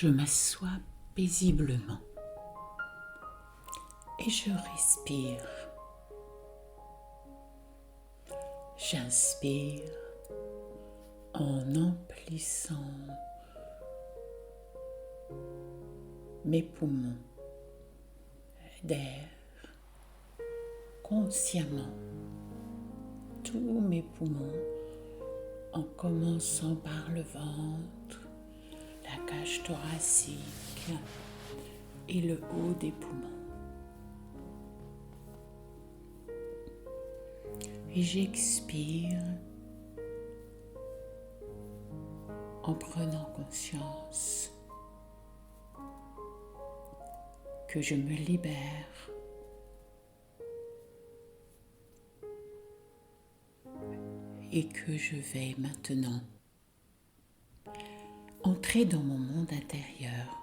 Je m'assois paisiblement et je respire. J'inspire en emplissant mes poumons d'air consciemment, tous mes poumons, en commençant par le ventre, la cage thoracique et le haut des poumons. Et j'expire en prenant conscience que je me libère et que je vais maintenant entrer dans mon monde intérieur.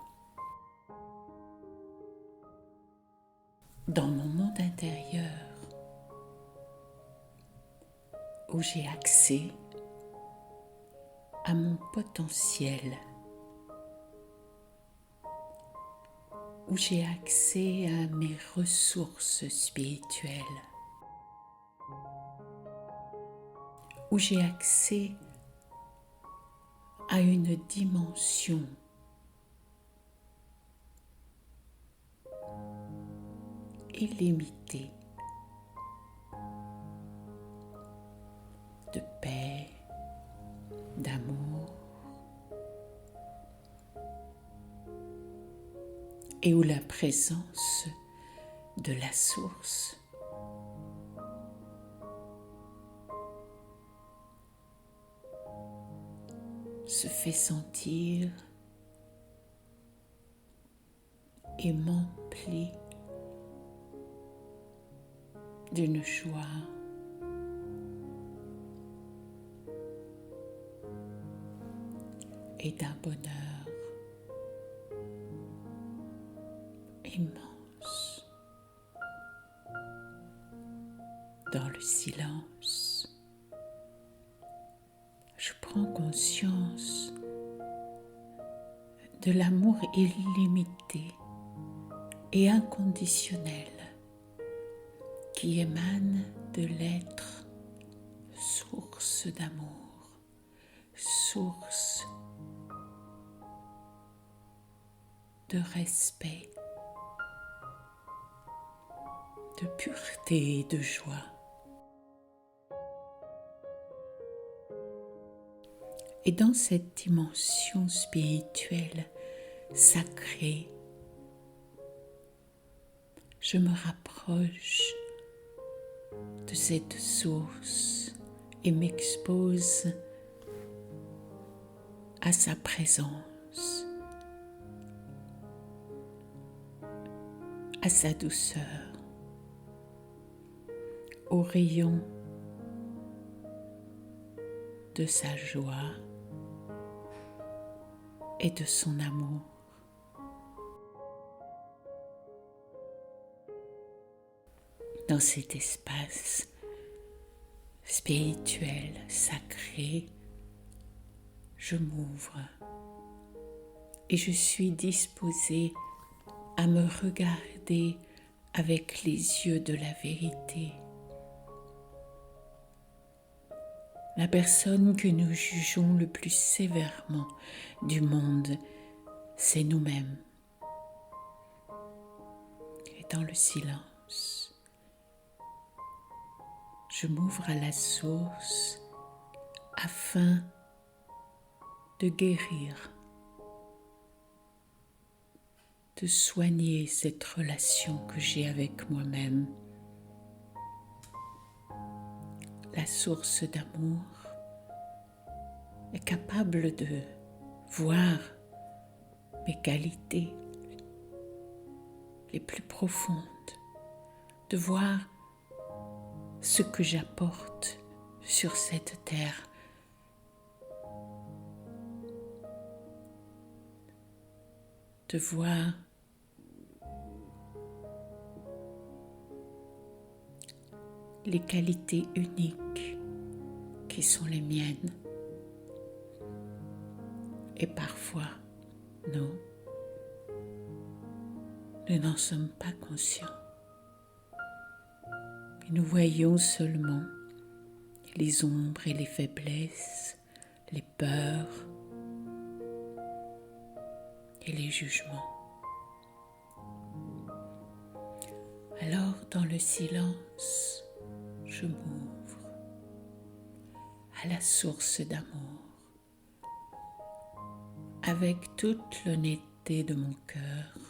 Dans mon monde intérieur où j'ai accès à mon potentiel, où j'ai accès à mes ressources spirituelles, où j'ai accès à une dimension illimitée de paix, d'amour, et où la présence de la source se fait sentir et m'emplit d'une joie et d'un bonheur immense. Dans le silence, je prends conscience de l'amour illimité et inconditionnel qui émane de l'être source d'amour, source de respect, de pureté et de joie. Et dans cette dimension spirituelle sacrée, je me rapproche de cette source et m'expose à sa présence, à sa douceur, au rayon de sa joie et de son amour. Dans cet espace spirituel, sacré, je m'ouvre et je suis disposée à me regarder avec les yeux de la vérité. La personne que nous jugeons le plus sévèrement du monde, c'est nous-mêmes. Et dans le silence, je m'ouvre à la source afin de guérir, de soigner cette relation que j'ai avec moi-même. La source d'amour est capable de voir mes qualités les plus profondes, de voir ce que j'apporte sur cette terre, de voir les qualités uniques qui sont les miennes. Et parfois, non, nous n'en sommes pas conscients. Et nous voyons seulement les ombres et les faiblesses, les peurs et les jugements. Alors, dans le silence, je m'ouvre à la source d'amour, avec toute l'honnêteté de mon cœur,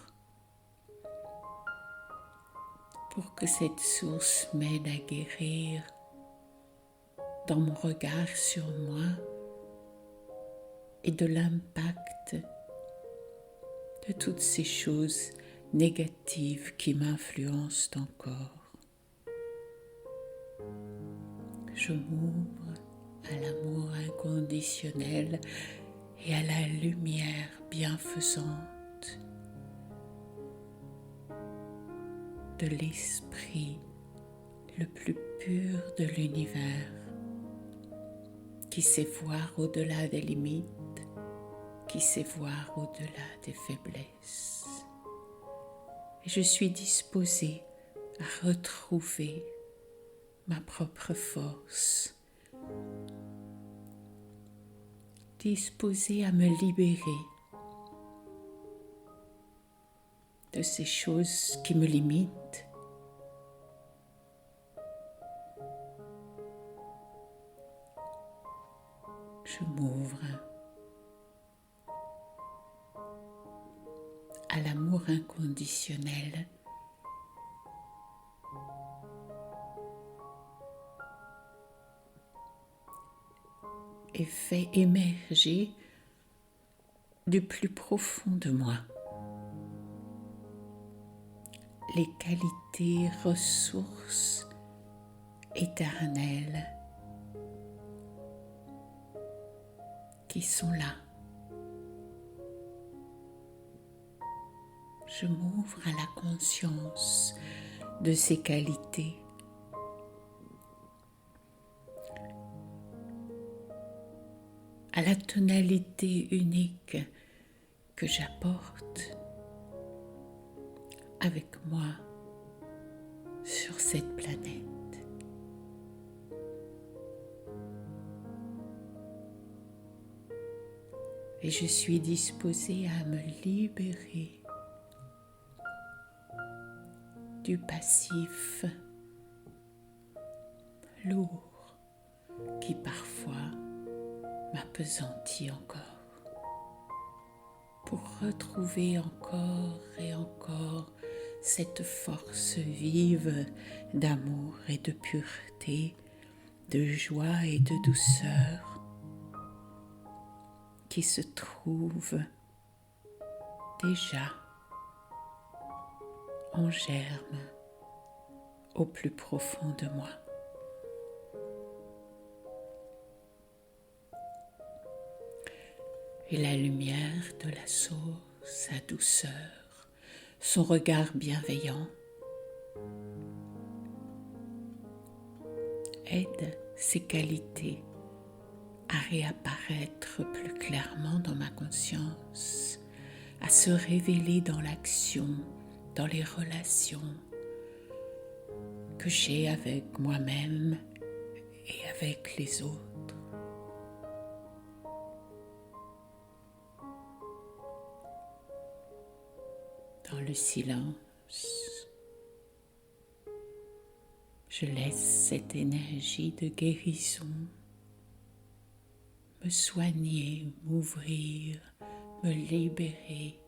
pour que cette source m'aide à guérir dans mon regard sur moi et de l'impact de toutes ces choses négatives qui m'influencent encore. Je m'ouvre à l'amour inconditionnel et à la lumière bienfaisante de l'esprit le plus pur de l'univers, qui sait voir au-delà des limites, qui sait voir au-delà des faiblesses. Et je suis disposée à retrouver ma propre force, disposée à me libérer de ces choses qui me limitent, je m'ouvre à l'amour inconditionnel et fais émerger du plus profond de moi les qualités, ressources éternelles qui sont là. Je m'ouvre à la conscience de ces qualités, à la tonalité unique que j'apporte avec moi sur cette planète. Et je suis disposée à me libérer du passif lourd qui parfois m'appesantit encore, pour retrouver encore et encore cette force vive d'amour et de pureté, de joie et de douceur qui se trouve déjà en germe au plus profond de moi. Et la lumière de la source, sa douceur, son regard bienveillant aide ces qualités à réapparaître plus clairement dans ma conscience, à se révéler dans l'action, dans les relations que j'ai avec moi-même et avec les autres. Dans le silence, je laisse cette énergie de guérison me soigner, m'ouvrir, me libérer.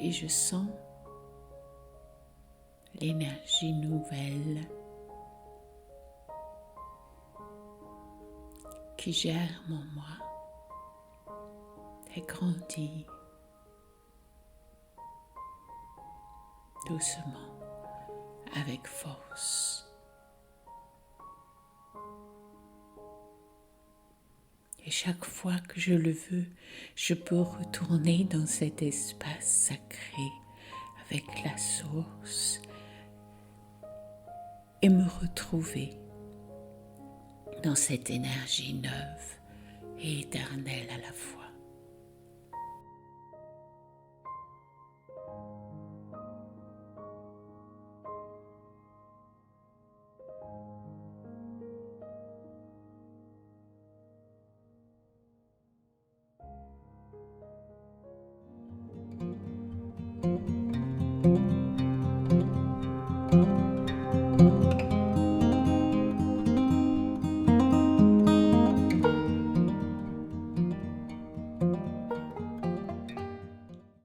Et je sens l'énergie nouvelle qui germe en moi et grandit doucement, avec force. Et chaque fois que je le veux, je peux retourner dans cet espace sacré avec la source et me retrouver dans cette énergie neuve et éternel à la fois.